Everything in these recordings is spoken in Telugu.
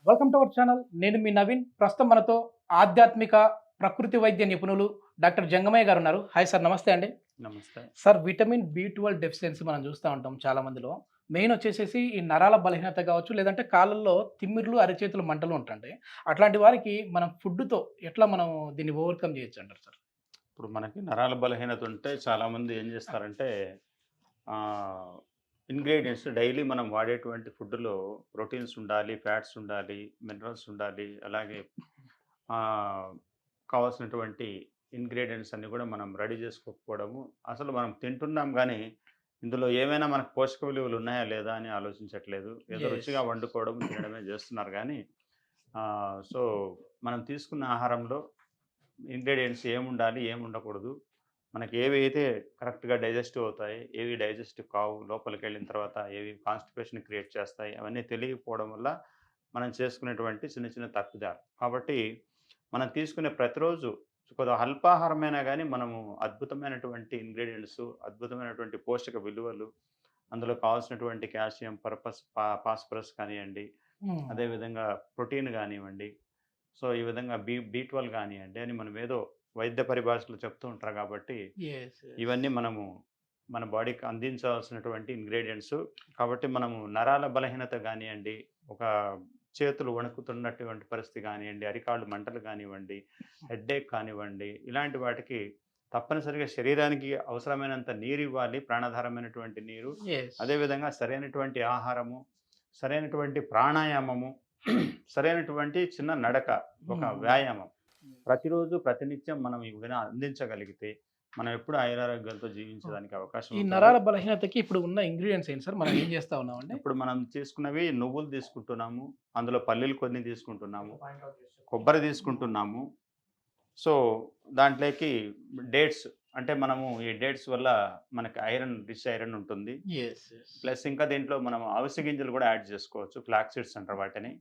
Welcome to our channel. నేను మీ నవీన్. ప్రస్తుతం మనతో ఆధ్యాత్మిక ప్రకృతి వైద్య నిపుణులు డాక్టర్ జంగమయ్య గారు ఉన్నారు. హాయ్ సార్, నమస్తే అండి. నమస్తే. సార్, విటమిన్ బి12 డెఫిషియన్సీ మనం చూస్తూ ఉంటాం చాలా మందిలో. మెయిన్ వచ్చేసేసి ఈ నరాల బలహీనత కావచ్చు, లేదంటే కాళ్ళల్లో తిమ్మిర్లు, అరిచేతులు మంటలు ఉంటుంటాయి. అట్లాంటి వారికి మనం ఫుడ్‌తో ఎట్లా మనం దీన్ని ఓవర్‌కమ్ చేయొచ్చు అంటారు సార్? ఇప్పుడు మనకి నరాల బలహీనత ఉంటే చాలామంది ఏం చేస్తారంటే ఆహ్, ఇంగ్రీడియెంట్స్ డైలీ మనం వాడేటువంటి ఫుడ్‌లో ప్రోటీన్స్ ఉండాలి, ఫ్యాట్స్ ఉండాలి, మినరల్స్ ఉండాలి. అలాగే ఆహ్, కావాల్సినటువంటి ఇంగ్రీడియెంట్స్ అన్నీ కూడా మనం రెడీ చేసుకోకపోవడము. అసలు మనం తింటున్నాం గానీ, ఇందులో ఏమైనా మనకు పోషక విలువలు ఉన్నాయా లేదా అని ఆలోచించట్లేదు. ఏదో యెస్. రుచిగా వండుకోవడం, తినడమే చేస్తున్నారు గానీ, సో, మనం తీసుకున్న ఆహారంలో ఇంగ్రీడియెంట్స్ ఏముండాలి, ఏముండకూడదు. మనకి ఏవైతే కరెక్ట్‌గా డైజెస్టివ్ అవుతాయి, ఏవి డైజెస్టివ్ కావు, లోపలికెళ్ళిన తర్వాత ఏవి కాన్‌స్టిపేషన్ క్రియేట్ చేస్తాయి, అవన్నీ తెలియకపోవడం వల్ల మనం చేసుకునేటువంటి చిన్న చిన్న తప్పిదాలు. కాబట్టి మనం తీసుకునే ప్రతిరోజు కొద్దిగా అల్పాహారమైనా గానీ మనము అద్భుతమైనటువంటి ఇంగ్రీడియెంట్స్, అద్భుతమైనటువంటి పోషక విలువలు, అందులో కావాల్సినటువంటి కాల్షియం, ఫాస్ఫరస్ కానియండి, హ్మ్. అదేవిధంగా ప్రోటీన్ గానివ్వండి, సో, ఈ విధంగా బి12 గానియండి అని మనం ఏదో వైద్య పరిభాషలో చెప్తూ ఉంటారు కాబట్టి, యెస్. యెస్. ఇవన్నీ మనము మన బాడీకి అందించాల్సినటువంటి ఇంగ్రీడియెంట్స్. కాబట్టి మనము నరాల బలహీనత గానియండి, ఒక చేతులు వణుకుతున్నటువంటి పరిస్థితి గానియండి, అరికాళ్ళు మంటలు గానివ్వండి, హెడ్‌ఏక్ కానివ్వండి, ఇలాంటి వాటికి తప్పనిసరిగా శరీరానికి అవసరమైనంత నీరివ్వాలి, ప్రాణాధారమైనటువంటి నీరు. యెస్. అదేవిధంగా సరైనటువంటి ఆహారము, సరైనటువంటి ప్రాణాయామము, సరైనటువంటి చిన్న నడక, ఒక హ్మ్. వ్యాయామం. ప్రతిరోజు, ప్రతినిత్యం మనం ఇవి అందించగలిగితే, మనం ఎప్పుడు ఆయురారోగ్యాలతో జీవించడానికి అవకాశం ఈ ఉంటుంది. నరాల బలహీనతకి ఇప్పుడు ఉన్న ఇంగ్రీడియెంట్స్ ఏంటి సార్? మనం ఏం చేస్తా ఉన్నామండి? ఇప్పుడు మనం తీసుకున్నవి నువ్వులు తీసుకుంటున్నాము, అందులో పల్లీలు కొన్ని తీసుకుంటున్నాము, కొబ్బరి తీసుకుంటున్నాము. సో, దాంట్లోకి డేట్స్, అంటే మనము ఈ డేట్స్ వల్ల మనకి ఐరన్, రిచ్ ఐరన్ ఉంటుంది. యెస్. యెస్. ప్లస్ ఇంకా దీంట్లో మనం అవిసె గింజలు కూడా యాడ్ చేసుకోవచ్చు. ఫ్లాక్స్ సీడ్స్ అంటారు వాటిని.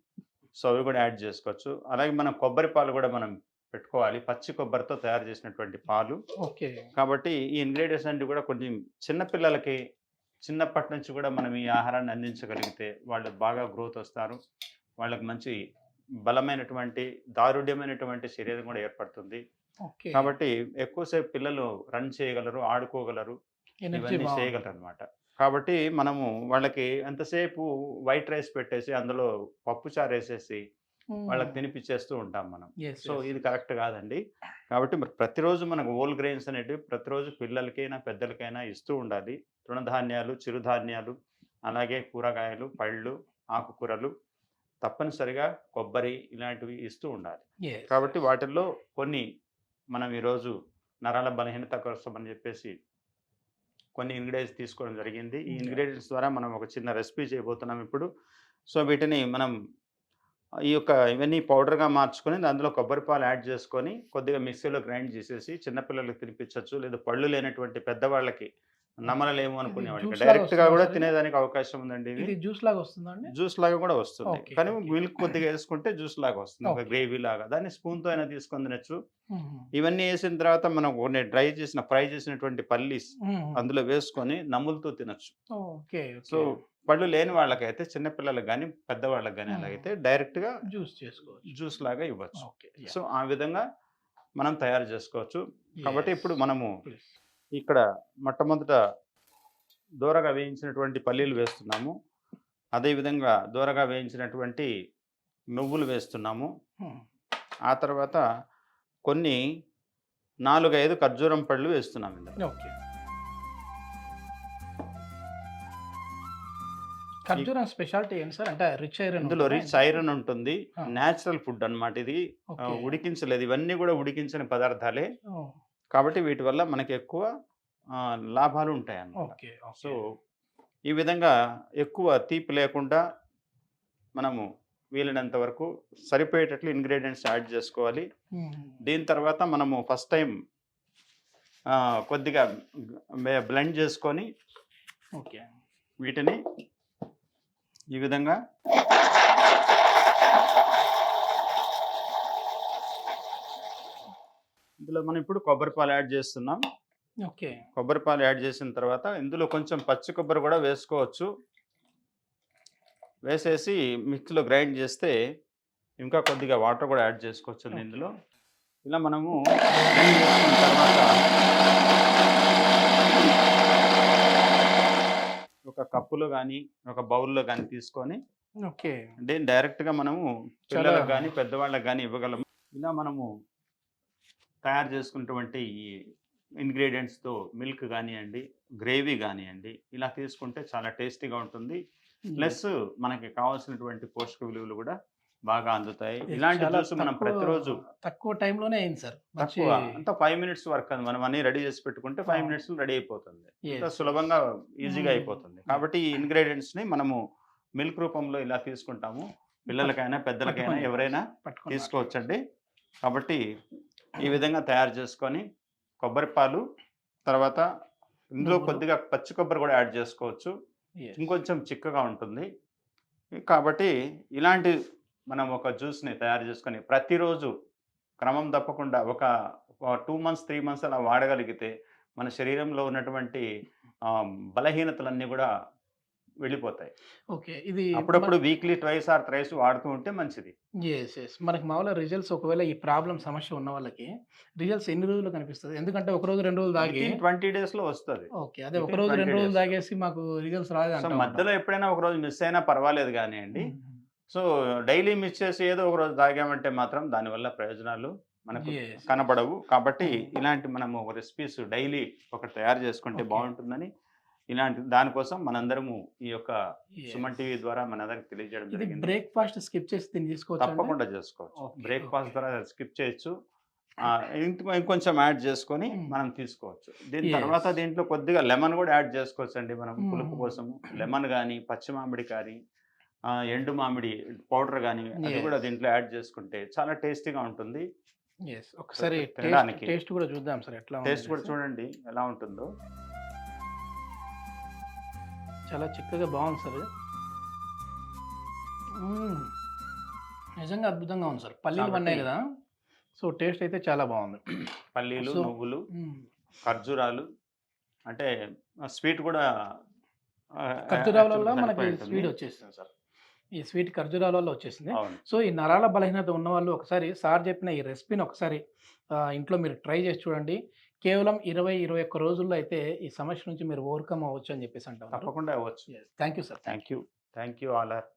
సో, అవి కూడా యాడ్ చేసుకోవచ్చు. అలాగే మనం కొబ్బరి పాలు కూడా మనం పెట్టుకోవాలి. పచ్చి కొబ్బరితో తయారు చేసినటువంటి పాలు. ఓకే. కాబట్టి ఈ ఇంగ్రీడియెంట్స్ అన్నీ కూడా కొంచెం చిన్న పిల్లలకి చిన్నప్పటి నుంచి కూడా మనం ఈ ఆహారాన్ని అందించగలిగితే వాళ్ళు బాగా గ్రోత్ వస్తారు. వాళ్ళకి మంచి బలమైనటువంటి, దారుఢ్యమైనటువంటి శరీరం కూడా ఏర్పడుతుంది. ఓకే. కాబట్టి ఎక్కువసేపు పిల్లలు రన్ చేయగలరు, ఆడుకోగలరు. ఎనర్జీ ఇవన్నీ బావుంటది. చేయగలరనమాట. కాబట్టి మనము వాళ్ళకి ఎంతసేపు వైట్ రైస్ పెట్టేసి, అందులో పప్పుచారేసేసి వాళ్ళకి హ్మ్. తినిపిచ్చేస్తూ ఉంటాం మనం. యెస్. So, yes. ఇది కరెక్ట్ కాదండి. కాబట్టి మరి ప్రతిరోజు మనకు హోల్ గ్రెయిన్స్ అనేటివి ప్రతిరోజు పిల్లలకైనా, పెద్దలకైనా ఇస్తూ ఉండాలి. తృణధాన్యాలు, చిరుధాన్యాలు, అలాగే కూరగాయలు, పళ్ళు, ఆకుకూరలు, తప్పనిసరిగా కొబ్బరి ఇలాంటివి ఇస్తూ ఉండాలి. యెస్. కాబట్టి యెస్. వాటిల్లో కొన్ని మనం ఈరోజు నరాల బలహీనత కోసం అని చెప్పేసి కొన్ని ఇంగ్రీడియెంట్స్ తీసుకోవడం జరిగింది. ఈ హ్మ్. ఇంగ్రీడియెంట్స్ ద్వారా మనం ఒక చిన్న రెసిపీ చేయబోతున్నాం ఇప్పుడు. సో, వీటిని మనం ఈ యొక్క ఇవన్నీ పౌడర్‌గా మార్చుకొని అందులో కొబ్బరి పాలు యాడ్ చేసుకొని, కొద్దిగా మిక్సీలో గ్రైండ్ చేసేసి చిన్న పిల్లలకి తినిపించొచ్చు. లేదా పళ్ళు లేనటువంటి పెద్దవాళ్ళకి, ఓకే. నమలలేము ఇది అనుకునే వాళ్ళకి జ్యూస్ లాగా డైరెక్ట్‌గా వస్తుందా కూడా సార్ ఇది? తినేదానికి అవకాశం ఉందండి ఇది. ఇది జ్యూస్ లాగా వస్తుందా అండి? జ్యూస్ లాగా కూడా వస్తుంది. ఓకే. కానీ ఓకే. మిల్క్ కొద్దిగా ఏసుకుంటే జ్యూస్ లాగా వస్తుంది. ఒక ఓకే. గ్రేవీ లాగా. దాన్ని స్పూన్‌తో అయినా తీసుకొని తినొచ్చు. హుహు. ఇవన్నీ ఏసిన తర్వాత మనం కొన్ని ఫ్రై చేసినటువంటి పల్లీస్ హుహు. అందులో వేసుకొని నములుతూ తినొచ్చు. ఓకే. So, okay. పళ్ళు లేని వాళ్ళకైతే, చిన్న పిల్లలకి గాని, పెద్దవాళ్ళకి గాని హ్మ్. అలాగైతే డైరెక్ట్‌గా జ్యూస్ చేసుకోవచ్చు. జ్యూస్ లాగా ఇవ్వచ్చు. ఓకే. యాహ్! సో, ఆ విధంగా మనం తయారు చేసుకోవచ్చు. కాబట్టి యెస్. ఇప్పుడు మనము ప్లీజ్. ఇక్కడ మొట్టమొదట దోరగా వేయించినటువంటి పల్లీలు వేస్తున్నాము. అదే విధంగా దోరగా వేయించినటువంటి నువ్వులు వేస్తున్నాము. హ్మ్. ఆ తర్వాత కొన్ని 4, 5 ఖర్జూరం పళ్ళు వేస్తున్నాం ఇందులో. ఓకే. ఈ ఖర్జూరం స్పెషాలిటీ ఏంటి సార్? అంటే రిచ్ ఐరన్ ఇందులో ఉంటదా రిచ్ ఇందులో? ఐరన్ ఉంటుంది. ఆ! నేచురల్ ఫుడ్ అన్నమాట ఇది. ఓకే. ఉడికించలేదు. ఇవన్నీ కూడా ఉడికించని పదార్థాలే. ఓహ్! కాబట్టి వీటి వల్ల మనకి ఎక్కువ లాభాలు ఉంటాయన్నమాట. ఓకే. So, okay. ఈ విధంగా ఎక్కువ తీపి లేకుండా మనము వీలైనంత వరకు సరిపోయేటట్లు ఇంగ్రీడియెంట్స్ యాడ్ చేసుకోవాలి. హుహు. దీని తర్వాత మనము ఫస్ట్ టైమ్ కొద్దిగా బ్లెండ్ చేసుకొని ఓకే. వీటిని ఈ విధంగా ఇందులో మనం ఇప్పుడు కొబ్బరి పాలు యాడ్ చేస్తున్నాం. ఓకే. కొబ్బరి పాలు యాడ్ చేసిన తర్వాత ఇందులో కొంచెం పచ్చి కొబ్బరి కూడా వేసుకోవచ్చు. వేసేసి మిక్సీలో గ్రైండ్ చేస్తే ఇంకా కొద్దిగా వాటర్ కూడా యాడ్ చేసుకోవచ్చండి ఓకే. ఇందులో. ఇలా మనము blend చేసుకున్న తర్వాత ఒక కప్పులో గానీ, ఒక బౌల్‌లో గానీ తీసుకొని ఓకే. అంటే డైరెక్ట్‌గా మనము చాలా పిల్లలకు గానీ, పెద్దవాళ్ళకి గానీ ఇవ్వగలము. ఇలా మనము తయారు చేసుకున్నటువంటి ఈ ఇంగ్రీడియెంట్స్‌తో మిల్క్ గానియండి, గ్రేవీ గానియండి, ఇలా తీసుకుంటే చాలా టేస్టీగా ఉంటుంది. యెస్. ప్లస్ మనకి కావాల్సినటువంటి పోషక విలువలు గూడా బాగా అందుతాయి. యెస్. ఇలాంటి చాలా జ్యూస్ మనం ప్రతిరోజు తక్కువ టైంలోనే అయింది సార్. మంచి తక్కువ అంతా 5 మినిట్స్ వర్క్ అది. మనం అన్నీ రెడీ చేసి పెట్టుకుంటే 5 అవును. మినిట్స్‌లో రెడీ అయిపోతుంది. అంతా యెస్. సులభంగా, ఈజీగా హ్మ్. అయిపోతుంది. కాబట్టి ఈ ఇంగ్రీడియెంట్స్‌ని మనము మిల్క్ రూపంలో ఇలా తీసుకుంటాము. పిల్లలకైనా, పెద్దలకైనా పట్టుకొని ఎవరైనా పట్టుకొని తీసుకోవచ్చండి. కాబట్టి ఈ విధంగా తయారు చేసుకొని కొబ్బరి పాలు, తర్వాత ఇందులో నువ్వులు. కొద్దిగా పచ్చి కొబ్బరి కూడా యాడ్ చేసుకోవచ్చు. యెస్. ఇంకొంచెం చిక్కగా ఉంటుంది. కాబట్టి ఇలాంటి మనం ఒక జ్యూస్‌ని తయారు చేసుకొని ప్రతిరోజు క్రమం తప్పకుండా ఒక 2 మంత్స్, 3 మంత్స్ అలా వాడగలిగితే మన శరీరంలో ఉన్నటువంటి బలహీనతలన్నీ గూడా వెళ్ళిపోతాయి. ఓకే. ఇది అప్పుడప్పుడు వీక్లీ ట్వైస్ ఆర్ థ్రైస్ వాడుతూ ఉంటే మంచిది. యెస్. మనకి మామూలుగా రిజల్ట్స్ ఒకవేళ ఈ ప్రాబ్లమ్ సమస్య ఉన్న వాళ్ళకి రిజల్ట్స్ ఎన్ని రోజుల్లో కనిపిస్తది? ఎందుకంటే ఒక రోజు, 2 రోజులు తాగి వితిన్ 20 డేస్‌లో వస్తది. ఓకే. అదే ఒక వితిన్ రోజు, 20 2 రోజులు డేస్. తాగేసి మాకు రిజల్ట్స్ రాలేదు సో, అంటా ఉంటాం. మధ్యలో ఎప్పుడైనా ఒక రోజు మిస్ అయినా పర్వాలేదు గానియండి. హ్మ్. సో, డైలీ మిస్ చేసి ఏదో ఒక రోజు తాగామంటే మాత్రం దానివల్ల ప్రయోజనాలు మనకు యెస్. కనపడవు. కాబట్టి హ్మ్. ఇలాంటి మనము రెసిపీస్ డైలీ ఒకటి తయారు చేసుకుంటే ఓకే. బావుంటుందని, ఇలాంటి దానికోసం మనందరము ఈ యొక్క యెస్. సుమన్ టీవీ ద్వారా మనందరికి తెలియజేయడం ఇది జరిగింది. బ్రేక్‌ఫాస్ట్ స్కిప్ చేసి దీన్ని తీసుకోవచ్చా అండి? తప్పకుండా చేసుకోవచ్చు. ఓకే. Breakfast okay. ద్వారా స్కిప్ చేయొచ్చు. ఇంకొంచెం యాడ్ చేసుకొని హ్మ్. మనం తీసుకోవచ్చు. దీని యెస్. తర్వాత దీంట్లో కొద్దిగా లెమన్ గూడా యాడ్ చేసుకోవచ్చండి మనం పులుపు హ్మ్. కోసము. లెమన్ గానీ, పచ్చి మామిడి కానీ, ఎండు మామిడి పౌడర్ గానీ అది గూడా యెస్. దీంట్లో యాడ్ చేసుకుంటే చాలా టేస్టీగా ఉంటుంది. యెస్. ఒకసారి తినడానికి. టేస్ట్ కూడా చూద్దాం సార్ ఎట్లా టేస్ట్ కూడా ఉందనేసి. చూడండి ఎలా ఉంటుందో. చాలా చిక్కగా బాగుంది సార్. హ్మ్. నిజంగా అద్భుతంగా ఉంది సార్. పల్లీలు కాబట్టి పన్నాయి కదా! సో, టేస్ట్ అయితే చాలా బాగుంది. పల్లీలు, సో నువ్వులు, హ్మ్. ఖర్జూరాలు అంటే స్వీట్ గూడా ఖర్జూరాల వల్ల యాక్చువల్‌గా మనకి సరిపోయి ఉంటుంది. స్వీట్ వచ్చేసింది సార్. ఈ స్వీట్ ఖర్జూరాల వల్ల వచ్చేసింది. అవును. సో, ఈ నరాల బలహీనత ఉన్నవాళ్ళు ఒకసారి సార్ చెప్పిన ఈ రెసిపీని ఒకసారి ఇంట్లో మీరు ట్రై చేసి చూడండి. కేవలం 20, 21 రోజుల్లో అయితే ఈ సమస్య నుంచి మీరు ఓవర్‌కమ్ అవ్వచ్చు అని చెప్పేసి అంటా ఉన్నారు. తప్పకుండా అవ్వచ్చు. Yes. Thank you sir. Thank you. Thank you all are